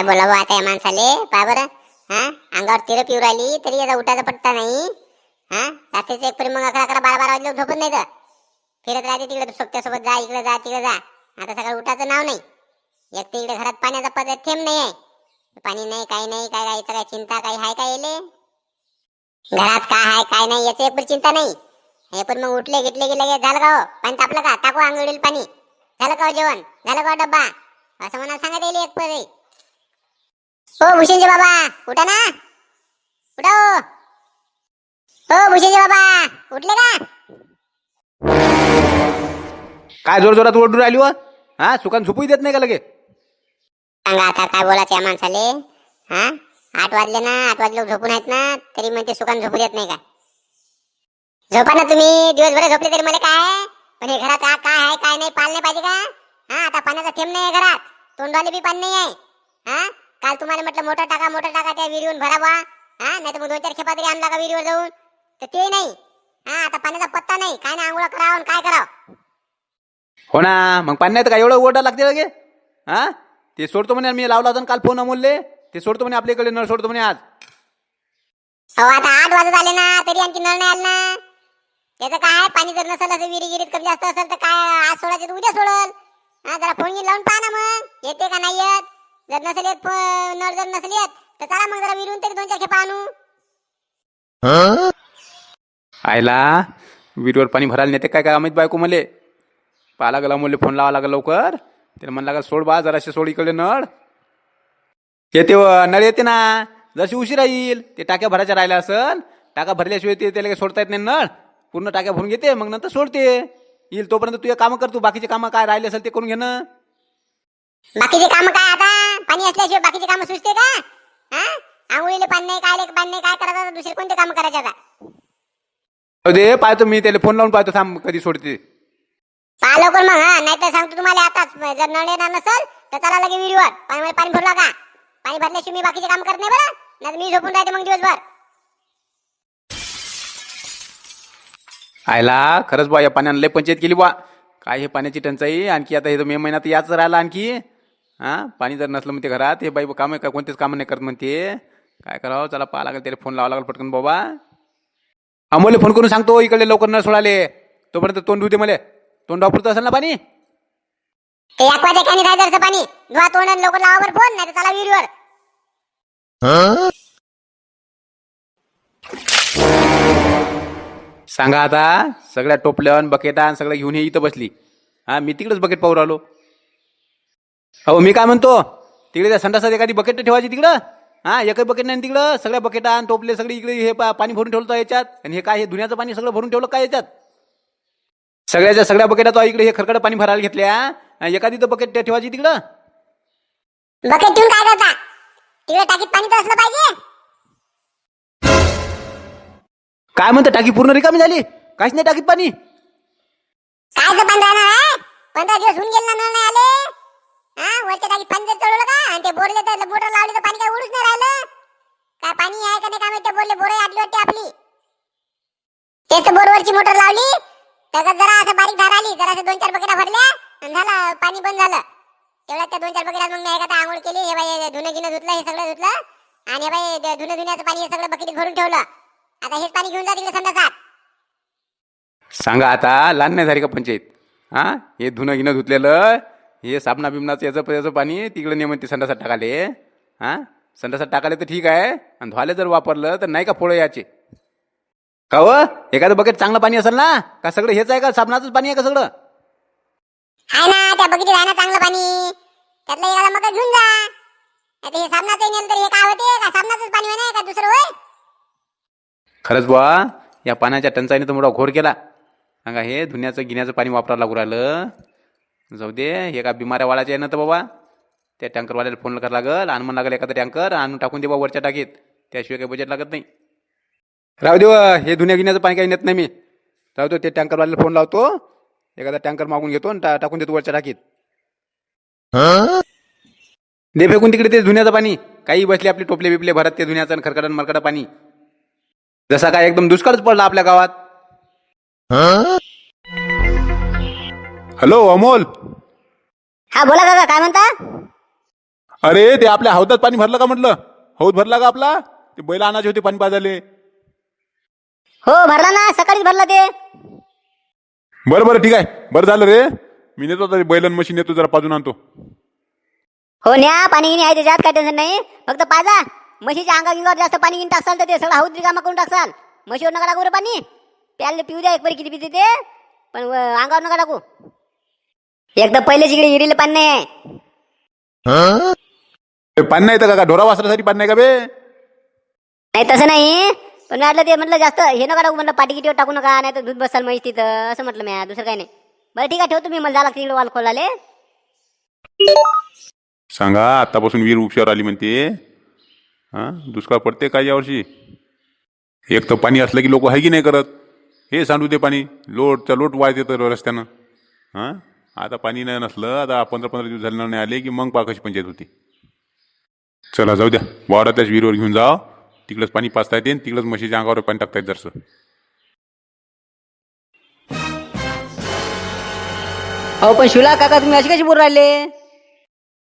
काय बोलावं आता या माणसाले पहा बरं. अंगावर तिरप येऊ राहिली तरी याचा उठायचा पट्टा नाही. रात्रीचे एक परी मग 11-12 वाजले झोपत नाही तर फिरत राहते तिकडे सोबत्यासोबत, जा इकडे जा तिकडे जा. आता सकाळी उठायचं नाव नाही. एक तर इकडे घरात पाण्याचा पद्धत थेंब नाही आहे. पाणी नाही, काही नाही, काय राहायचं काय चिंता काही आहे काय येले घरात काय आहे काय नाही याची एक पण चिंता नाही. हे पण मग उठले घेतले की लगेच झालं का हो पाणी तापलं का टाकू आंघोळीला पाणी, झालं का जेवण, झालं का डब्बा, असं म्हणा सांगत येईल एक परी. हो भूषणजी बाबा उठा ना, उठा हो. हो भूषणजी बाबा उठले का? काय जोर जोरात ओरडून राहिली व? सुकान झोपूही देत नाही का लगे? सांगा आता काय बोलायचं या माणसाले. 8 वाजले ना, 8 वाजले झोपून आहेत ना तरी म्हणते सुकान झोपू देत नाही का? झोपा ना तुम्ही, दिवसभर झोपले तरी मला काय. पण हे घरात काय आहे काय नाही पाल नाही पाहिजे का? आता पाण्याचा थेंब नाही आहे घरात, तोंडवाले बी पाणी नाही आहे. काल तुम्हाला म्हटलं मोटर टाका त्या विहिरीवरून भरावा. नाही तर मग 2-4 खेपा तरी आणला का विहिरीवर जाऊन, तर ते नाही. आता पाण्याचा पत्ता नाही, काय नाही आंघोळ करावं काय करावं. हो ना, मग पाणी नाही तर काय एवढं ओरडा लागते लगे? ते सोडतो म्हणे, मी लावला होता काल फोन अमोलले, ते सोडतो म्हणे आपल्याकडे नळ सोडतो म्हणे आज. हो आता 8 वाजत आले ना तरी आणखी नळ नाही आला ना. त्याचं काय पाणी जर नसेल असं विहिरीत कमी जास्त असेल तर काय आज सोडायचं तर उद्या सोडल. जरा फोन लावून पहा ना मग येते का नाही येत. जर नसेल येत नळ जर नसेल येत तर चला मग जरा विहिरून तरी 2-4 खेपा आणू. आयला विहिरीवर पाणी भरायला नेते काय काय अमित बायको मले पाहा लागल, अमोलले फोन लावा लागल लवकर. त्याला म्हणलं लागल सोड बा जराशे सोड इकडे नळ येते, नळ येते ना. जशी उशीर येईल ते टाक्या भरायच्या राहिल्या असेल, टाका भरल्याशिवाय ते त्याला सोडता येत नाही नळ. पूर्ण टाक्या भरून घेते मग नंतर सोडते. येईल तोपर्यंत तुझे कामं कर, तू बाकीचे कामं काय राहिले असेल ते करून घे ना. बाकीचे काम काय आता, पाणी असल्याशिवाय बाकीचे काम सुचते का? आंघोळीले पाणी नाही, काय पाणी नाही, काय करायचं दुसरे कोणते काम करायचे आता? दे पाहतो मी त्याला फोन लावून पाहतो, थांब कधी सोडते. पहा लवकर मग. नाही तर सांगतो तुम्हाला आताच, जर नळ येणार नसेल तर चला लगे विहिरीवर. पाणी भरला का, पाणी भरल्याशिवाय मी बाकीचे काम करत नाही बरं, नाही मी झोपून राहते मग दिवसभर. आयला खरंच बा या पाण्यानं लय पंचायत केली बा. काय हे पाण्याची टंचाई आणखी आता हे मे महिन्यात याच राहिला आणखी. पाणी जर नसलं म्हणते घरात, हे बाई काम काय कोणतेच काम नाही करत म्हणते. काय करावं, चला पाहा लागेल त्याला फोन लावा लागेल पटकन बाबा. अमोलला फोन करून सांगतो इकडे लवकर नळ सोडाले, तोपर्यंत तोंड धुते मला. तोंड वापरत असेल ना पाणी, ते aquaच्या कॅनी राहायचं पाणी धुवा तोंड आणि लवकर लावा बरं फोन, नाही तर चला विहिरीवर. सांगा आता सगळ्या टोपल्यावर बकेटा सगळं घेऊन हे इथं बसली. मी तिकडेच बकेट पाहू राहिलो. हो मी काय म्हणतो, तिकडे त्या संडासात एखादी बकेट ठेवायची तिकडं. एकही बकेट नाही तिकडं, सगळ्या बकेटा आणि टोपले सगळे इकडे हे पाणी भरून ठेवलं याच्यात. आणि हे काय हे धुण्याचं पाणी सगळं भरून ठेवलं काय याच्यात. सगळ्याच्या सगळ्या बकेटा तो इकडे हे खरकड पाणी भरायला घेतल्या. एखादी तर बकेट ठेवायची तिकडं. बकेट ठेवून काय करता, तिकडे टाकीत पाणी तर असलं पाहिजे. काय म्हणतं, टाकी पूर्ण रिकामी झाली, काहीच नाही टाकीत पाणी. कायचं पाणी राहणार आहे, 15 दिवस होऊन गेले ना नळ नाही आले. वरच्या टाकीत पाणी जर चढवलं का आणि ते बोरले तर मोटर लावली तर पाणी काय उडूच नाही राहिलं. काय पाणी आहे का नाही काय माहिती, बोरले बोर आटली वाटते आपली. तेच बोरवरची मोटर लावली त्याच्यात जरा असं बारीक धार आली, जरा 2-4 बकेटा भरल्या आणि झालं पाणी बंद झालं. तेवढ्यात त्या 2-4 बकेटात मग मी एखादा आंघोळ केली. हे बाई धुणं धुतलं, हे सगळं धुतलं आणि हे बाई धुण्याचं पाणी हे सगळं बकेटीत भरून ठेवलं. आता हेच पाणी घेऊन जा तिकडे संडासात. सांगा आता लहान नाही झाली का पंचायत. हे धुणं घेणं धुतलेलं, हे साबणा बिमनाचं याचं पाणी तिकडे नाही म्हणते संडासात टाकाले. संडासात टाकाले तर ठीक आहे, आणि धुवाले जर वापरलं तर नाही का फोडं याचे का व. एखादं बकेट चांगलं पाणी असेल ना, का सगळं हेच आहे का, साबणाचंच पाणी आहे का सगळं? आहे ना त्या बकेटीत आहे ना चांगलं पाणी, त्यातलं एखादा मग घेऊन जा. आता हे साबणाचं नेलं तर हे काय होते का, साबणाचंच पाणी होय का दुसरं होय. खरंच बुवा या पाण्याच्या टंचाईने तर मोठा घोर केला. सांगा हे धुण्याचं गिण्याचं पाणी वापरायला लागू राहिलं. जाऊ दे, हे का बिमाऱ्या वाढायचे आहे ना तर बाबा. त्या टँकरवाल्याला फोन करायला लागल, आणून म्हणा लागेल एखादा टँकर आणून टाकून दे बा वरच्या टाकीत, त्याशिवाय काही बजेट लागत नाही. राहू दे हे धुण्या गिण्याचं पाणी काही नेत नाही मी. राहू दे, ते टँकरवाल्याला फोन लावतो, एखादा टँकर मागून घेतो आणि टाकून देतो वरच्या टाकीत. दे फेकून तिकडे ते धुण्याचं पाणी. काही बसले आपले टोपले बिपले भरत ते धुण्याचं खरकड मरकड पाणी. जसा काय एकदम दुष्काळच पडला आपल्या गावात. हॅलो अमोल. हा बोला दादा, काय म्हणता? अरे ते आपल्या हौदात पाणी भरलं का म्हटलं? हौद भरला का आपला? ते बैल आणायचे होते पाणी पाजायले. हो भरला ना, सकाळीच भरला ते. बरं बरं ठीक आहे. बरं झालं रे, मी नेतो आता बैलन मशीन येतो, जरा पाजून आणतो. हो न्या, पाणी गिनी आहे त्याच्यात, काय टेन्शन नाही. फक्त पाजा. म्हशीच्या अंगावर जास्त पाणी गिनी टाकसाल तर ते सगळं हाऊस रिकामा करून टाकसाल. म्हशीवर नका टाकू रे पाणी. प्यायला पिऊ द्या एक परी किती पिते ते, पण अंगावर नका टाकू. एकदा पहिलेच इकडे हिरीला पाणी नाही आहे. पाणी नाही तर का ढोरा वासरासाठी पाणी नाही का बे? नाही तसं नाही, पण मी म्हटलं ते म्हटलं जास्त हे नका टाकू, म्हटलं पाठी गिटीवर टाकू नका, नाही तर दूध बसाल म्हैस तिथं, असं म्हटलं मी, दुसरं काही नाही. बरं ठीक आहे, ठेवतो मी, मला झाला तिकडे वाल खोलाले. सांगा आतापासून विहीर उपशावर आली म्हणते. हा, दुष्काळ पडते काय यावर्षी? एक तर पाणी असलं की लोक हाय की नाही करत. हे सांडू दे पाणी, लोटच्या लोट वाय देतं रस्त्यानं. हा, आता पाणी नाही नसलं, आता 15-15 दिवस झाले नाही आले की मग पाकाशी पंचायत होती. चला जाऊ द्या, वावरातल्याच विहीरवर घेऊन जा, तिकडंच पाणी पाचता येते, तिकडंच म्हशीच्या अंगावर पाणी टाकता येत जरसं. अहो पण शिवला काका, तुम्ही अशी कशी बोलू राहिले?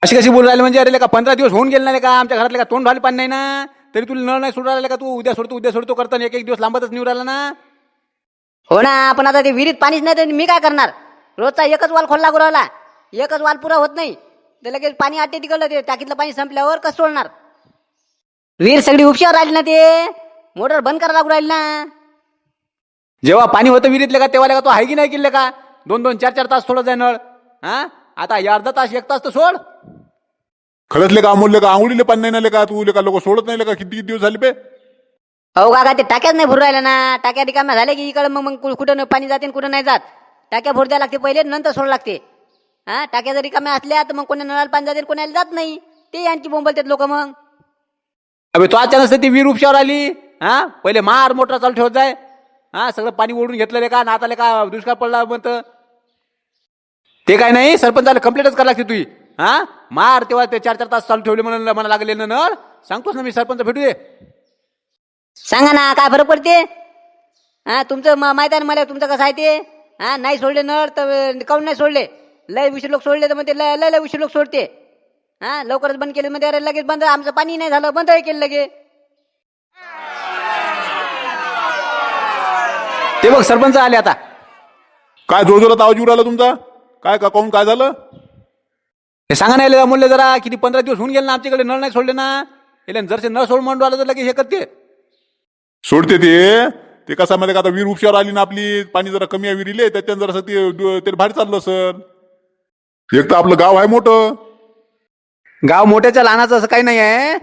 अशी कशी बोलू राहिले म्हणजे? अरे का 15 दिवस होऊन गेले नाही का? आमच्या घरातले का तोंड झाले पाणी नाही ना, तरी तुला नळ नाही सोडू राहिला का? तू उद्या सोडतो करता, एक दिवस लांबतच निवड राहिला ना. हो ना, पण आता ते विहिरीत पाणीच नाही तर मी काय करणार? रोजचा एकच वाल खोल लागू राहिला, एकच वाल पुरा होत नाही, तर लगेच पाणी आटे तिकडलं, ते टाकीतलं पाणी संपल्यावर कसं सोडणार? विहीर सगळी उपशावर राहिली ना, ते मोटर बंद करायला लागू राहिली ना. जेव्हा पाणी होतं विहिरीतले का तेव्हा का तो आहे की नाही केले का? 2-2, 4-4 तास सोडत जाय नळ. हा, आता अर्धा तास 1 तास तर सोड. खरंचले का अमोलले का आंघोळीले पाणी नाही नाले का? तू का लोक सोडत नाही का? किती दिवस झाले बे? अहो काका, ते टाक्याच नाही भरू राहिल्या ना. टाक्या रिकाम्या झाल्या की इकडे मग कुठं पाणी जाते कुठं नाही जात. टाक्या भरू द्या लागते पहिले, नंतर सोड लागते. हा, टाक्या जर रिकाम्या असल्या तर मग कोणी नळाला पाणी जाते, कोणाला जात नाही. ते यांची बोंबलतात लोक. मग अबे तो अचानक ती विहीर उपशावर आली. हा, पहिले मार मोटर चालू ठेवत जाय. हा, सगळं पाणी ओढून घेतलं रे का? नाताले का दुष्काळ पडला म्हणतं ते काय नाही, सरपंचाला कंप्लेंटच करायला लागते तुझी. हा, मार तेव्हा ते 4-4 तास चालू ठेवले म्हणून मला लागले ना नळ. सांगतोस ना मी, सरपंच भेटू दे. सांगा ना काय फरक पडते? हा, तुमचं माहिती आहे ना मला, तुमचं कसं आहे ते. हा, नाही सोडले नळ तर काऊन नाही सोडले? लय उशीर लोक सोडले तर मग ते लय उशीर लोक सोडते. हा, लवकरच बंद केले म्हणजे अरे लगेच बंद, आमचं पाणी नाही झालं बंद केलं लगे. ते बघ सरपंच आले आता. काय जोरजोरात आवाज येऊ राहिला तुमचा? काय का काऊन काय झालं? हे सांगा नाही अमोलले जरा, किती 15 दिवस होऊन गेले ना आमच्याकडे नळ नाही सोडले ना. हे जरसे नळ सोड म्हणून आलं तर लगेच हे करते. सोडते ते कसा मध्ये का आता विहीर उपशावर आली ना आपली, पाणी जरा कमी आहे विहिरीले, त्याच्यानं जरासं ते भारी चाललं सर. एक तर आपलं गाव आहे मोठं. गाव मोठ्याच्या लहानाचं असं काही नाही आहे.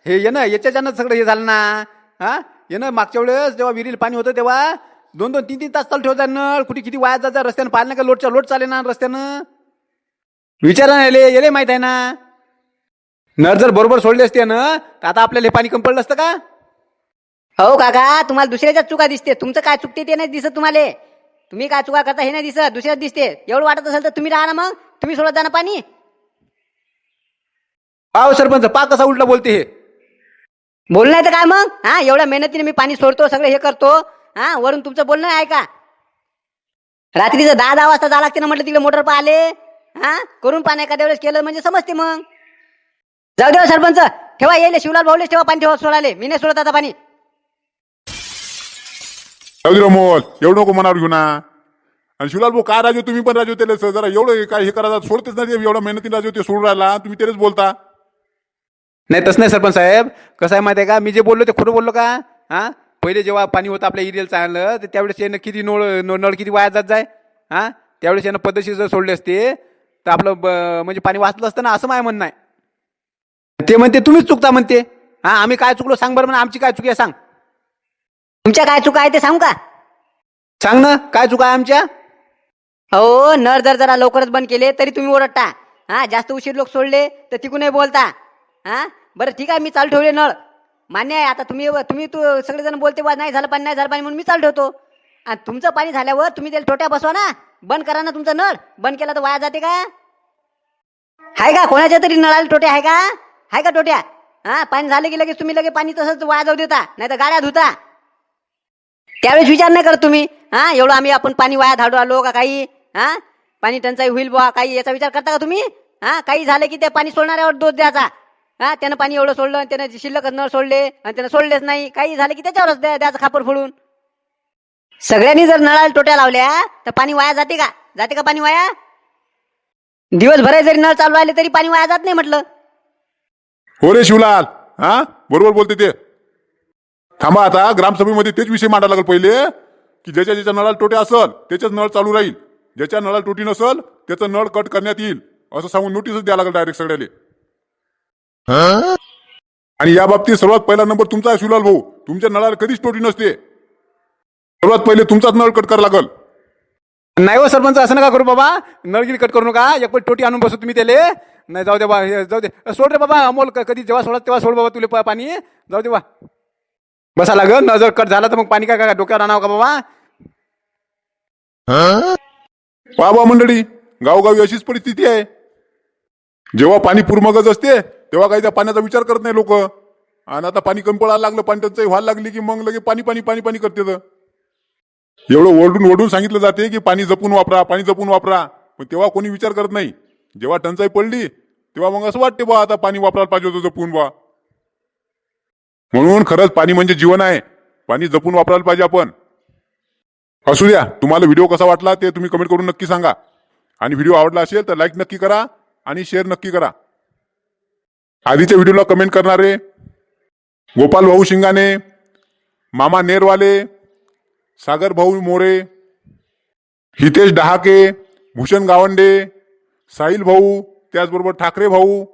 हे ये ना याच्यानं सगळं हे झालं ना. हा, ये ना मागच्या वेळेस जेव्हा विहिरीला पाणी होतं तेव्हा 2-2, 3-3 तास चालू ठेवता नळ. कुठे किती वाया जायचं रस्त्यानं, पाहिलं का लोटच्या लोट चाले ना रस्त्यानं. विचारा ना येले माहित आहे ना. नळ जर बरोबर सोडले असते ना तर आता आपल्याला हे पाणी कमी पडलं असतं का? हो काका, तुम्हाला दुसऱ्याच्याच चुका दिसते, तुमचं काय चुकते ते नाही दिसत तुम्हाला. तुम्ही काय चुका करता हे नाही दिसत, दुसऱ्याच दिसते. एवढं वाटत असेल तर तुम्ही राहा ना, मग तुम्ही सोडत जा ना पाणी. पाव सरपंच पा कसा उलटा बोलते हे. बोल नाही तर काय मग? हा, एवढ्या मेहनतीने मी पाणी सोडतो, सगळं हे करतो. हा, वरून तुमचं बोलणं आहे का? रात्रीचं 10-10 वाजता जावं लागते ना म्हटलं तिकडे मोटर पाहिले. हा, करून पाणी एखाद्या वेळेस केलं म्हणजे समजते. मग जाऊ देवा सरपंच, ठेवा येईल शिवलाल भाऊलेच ठेवा पाणी, ठेवा सोडाले. मी नाही सोडत आता पाणी. जाऊ दे अमोल, एवढं नको मनावर घेऊ ना. आणि शिवलाल भाऊ काय राजू, तुम्ही पण राजू त्याला जरा एवढं काय हे करा, सोडतेच नाही एवढ्या मेहनतीने राजू ते सोडून राहिला, तुम्ही तेच बोलता. नाही तसं नाही सरपंच साहेब, कसं आहे माहिती आहे का, मी जे बोललो ते खोटं बोललो का? हा, पहिले जेव्हा पाणी होतं आपल्या एरियाला चांगलं, तर त्यावेळेस यानं किती नळ किती वाया जात जाय. हा, त्यावेळेस यानं पद्धतशीर जर सोडले असते तर आपलं म्हणजे पाणी वाचलं असतं ना, असं माझं म्हणणं आहे. ते म्हणते तुम्हीच चुकता म्हणते. हा, आम्ही काय चुकलो सांग बरं, म्हणा आमची काय चुकी आहे सांग. तुमच्या काय चुका आहे ते सांगू का? सांग ना काय चुका आहे आमच्या. हो, नळ जरा लवकरच बंद केले तरी तुम्ही ओरडता. हा, जास्त उशीर लोक सोडले तर तिकूनही बोलता. हा, बरं ठीक आहे, मी चालू ठेवले नळ, मान्य आहे. आता तुम्ही सगळेजण बोलते बा नाही झालं पाणी म्हणून मी चालू ठेवतो. आणि तुमचं पाणी झाल्यावर तुम्ही त्याला टोट्या बसवा ना, बंद करा ना तुमचा नळ. बंद केला तर वाया जाते का? आहे का कोणाच्या तरी नळाला टोट्या आहे का? आहे का टोट्या? हा, पाणी झालं की लगेच तुम्ही पाणी तसंच वाया जाऊ देता, नाही तर गाड्या धुता. त्यावेळेस विचार नाही करत तुम्ही. हा, एवढं आपण पाणी वाया धाडू आलो का काही? हा, पाणी टंचाई होईल बुवा काही, याचा विचार करता का तुम्ही? हा, काही झालं की त्या पाणी सोडणाऱ्यावर दोष द्यायचा. हा त्यानं पाणी एवढं सोडलं आणि त्यानं शिल्लक नळ सोडले आणि त्यानं सोडलेच नाही, काही झालं की त्याच्यावरच द्याचं खापर फोडून. सगळ्यांनी जर नळाला टोट्या लावल्या तर पाणी वाया जाते का? जाते का पाणी वाया? दिवसभर जरी नळ चालू राहिले तरी पाणी वाया जात नाही म्हटलं. हो रे शिवलाल, हा बरोबर बोलते ते. थांबा आता ग्रामसभेमध्ये तेच विषय मांडायला लागेल पहिले, की ज्याच्या ज्याच्या नळाला टोटे असल त्याच्याच नळ चालू राहील, ज्याच्या नळाला टोटी नसल त्याचं नळ कट करण्यात येईल असं सांगून नोटीसच द्यायला लागेल डायरेक्ट सगळ्याले. आणि या बाबतीत सर्वात पहिला नंबर तुमचा आहे शिवलाल भाऊ. तुमच्या नळाला कधीच टोटी नसते. सर्वात पहिले तुमचाच नळ कट करावा लागल. नाही हो सरपंच, असं नका करू बाबा. नळगिरी कट करू नका. एक पण टोटी आणून बसू तुम्ही त्याले. नाही जाऊ दे बा, जाऊ दे. सोड रे बाबा अमोल, कधी जेव्हा सोडत तेव्हा सोड बाबा तुले पाणी. जाऊ दे बा, बसा लागल. न जर कट झाला तर मग पाणी काय डोक्यावर आणावं का बाबा? बाबा मंडळी, गावोगावी अशीच परिस्थिती आहे. जेव्हा पाणी पुरमगज असते तेव्हा काही त्या पाण्याचा विचार करत नाही लोक. आणि आता पाणी कमी पडायला लागलं, पाणी टंचाई व्हायला लागली की मग लगे पाणी पाणी पाणी पाणी करते. एवढं ओरडून ओरडून सांगितलं जाते की पाणी जपून वापरा, पाणी जपून वापरा, पण तेव्हा कोणी विचार करत नाही. जेव्हा टंचाई पडली तेव्हा मग असं वाटते बा आता पाणी वापरायला पाहिजे होतं जपून बा. म्हणून खरंच पाणी म्हणजे जीवन आहे. पाणी जपून वापरायला पाहिजे आपण. असू द्या, तुम्हाला व्हिडिओ कसा वाटला ते तुम्ही कमेंट करून नक्की सांगा. आणि व्हिडिओ आवडला असेल तर लाईक नक्की करा आणि शेअर नक्की करा. आधीच्या व्हिडिओला कमेंट करणारे गोपाल भाऊ शिंगाणे, मामा नेरवाले, सागर भाऊ मोरे, हितेश डहाके, भूषण गावंडे, साहिल भाऊ, त्याचबरोबर ठाकरे भाऊ,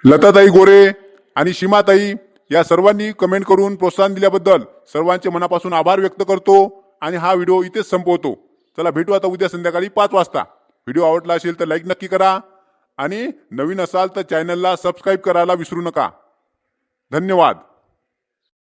लताताई गोरे आणि सीमाताई या सर्वांनी कमेंट करून प्रोत्साहन दिल्याबद्दल सर्वांचे मनापासून आभार व्यक्त करतो आणि हा व्हिडिओ इथेच संपवतो. चला भेटू आता उद्या संध्याकाळी 5 वाजता. व्हिडिओ आवडला असेल तर लाईक नक्की करा आणि नवीन असाल तर चॅनलला सबस्क्राईब करायला विसरू नका. धन्यवाद.